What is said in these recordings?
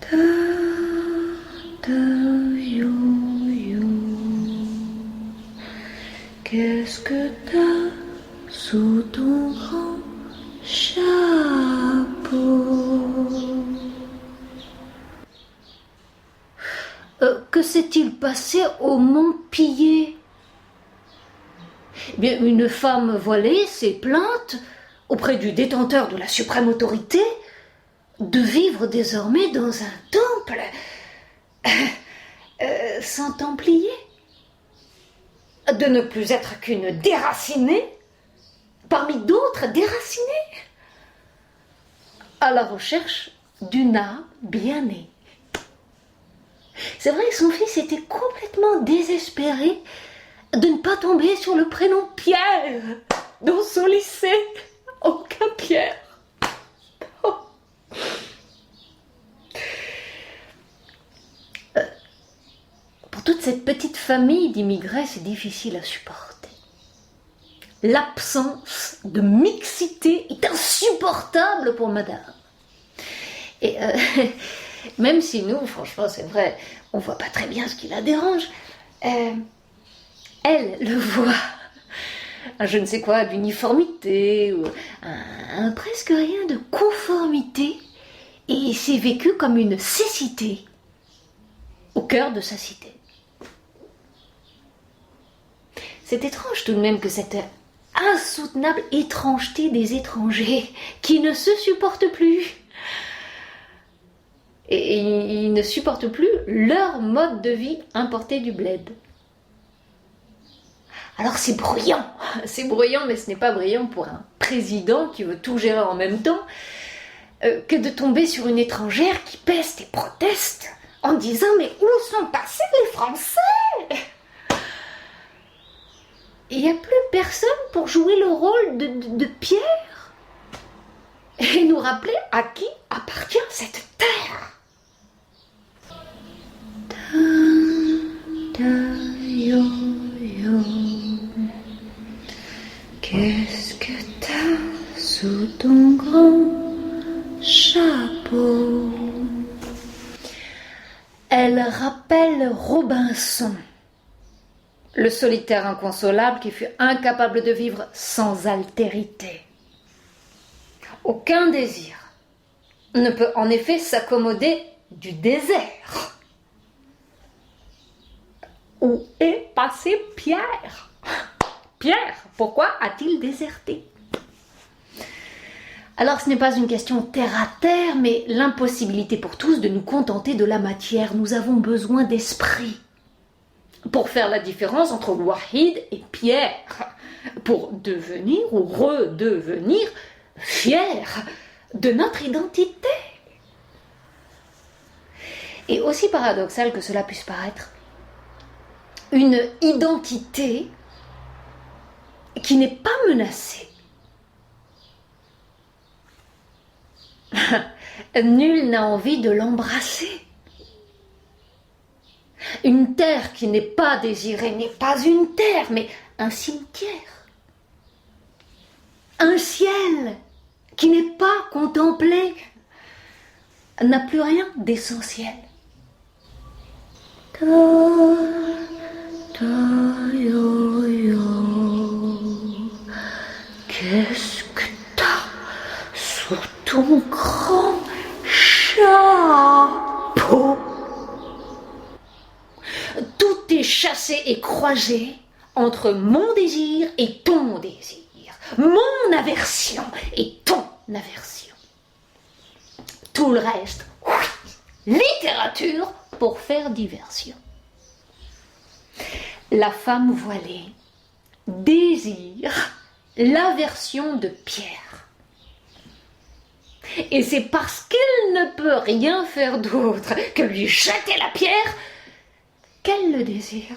Ta, ta, yo, yo. Qu'est-ce que t'as sous ton grand chapeau? Que s'est-il passé au Mont-Pillé? Eh bien, une femme voilée s'est plainte auprès du détenteur de la suprême autorité de vivre désormais dans un temple sans templier, de ne plus être qu'une déracinée parmi d'autres déracinées, à la recherche d'une âme bien née. C'est vrai que son fils était complètement désespéré de ne pas tomber sur le prénom Pierre dans son lycée. Aucun Pierre. Oh. Pour toute cette petite famille d'immigrés, c'est difficile à supporter. L'absence de mixité est insupportable pour madame. Et même si nous, franchement, c'est vrai, on voit pas très bien ce qui la dérange, elle le voit. Je ne sais quoi d'uniformité, ou presque rien de conformité, et c'est vécu comme une cécité au cœur de sa cité. C'est étrange tout de même que cette insoutenable étrangeté des étrangers qui ne se supportent plus. Et ils ne supportent plus leur mode de vie importé du bled. Alors c'est bruyant, mais ce n'est pas brillant pour un président qui veut tout gérer en même temps, que de tomber sur une étrangère qui peste et proteste en disant « Mais où sont passés les Français ?» Il n'y a plus personne pour jouer le rôle de Pierre et nous rappeler à qui appartient cette terre. Ta, ta, yo, yo. Qu'est-ce que t'as sous ton grand chapeau? Elle rappelle Robinson, le solitaire inconsolable qui fut incapable de vivre sans altérité. Aucun désir ne peut en effet s'accommoder du désert. Où est passé Pierre? Pierre, pourquoi a-t-il déserté? Alors ce n'est pas une question terre à terre, mais l'impossibilité pour tous de nous contenter de la matière. Nous avons besoin d'esprit pour faire la différence entre Wahid et Pierre, pour devenir ou redevenir fiers de notre identité. Et aussi paradoxal que cela puisse paraître, une identité qui n'est pas menacée. Nul n'a envie de l'embrasser. Une terre qui n'est pas désirée n'est pas une terre, mais un cimetière. Un ciel qui n'est pas contemplé n'a plus rien d'essentiel. Ta, ta, yo, yo. Qu'est-ce que t'as sous ton grand chapeau? Tout est chassé et croisé entre mon désir et ton désir, mon aversion et ton aversion. Tout le reste, oui, littérature pour faire diversion. La femme voilée désire l'aversion de Pierre. Et c'est parce qu'elle ne peut rien faire d'autre que lui jeter la pierre qu'elle le désire.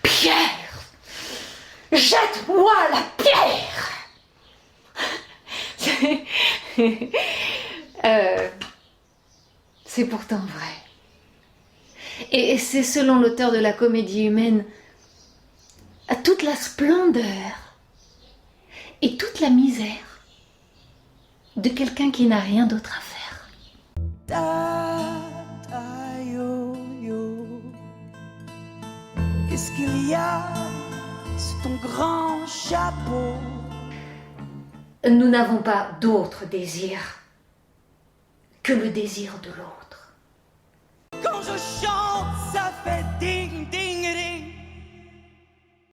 Pierre, jette-moi la pierre. C'est pourtant vrai. Et c'est selon l'auteur de la comédie humaine à toute la splendeur et toute la misère de quelqu'un qui n'a rien d'autre à faire. ta, yo, yo. Qu'est-ce qu'il y a sous ton grand chapeau? Nous n'avons pas d'autre désir que le désir de l'autre. Quand je chante, ça fait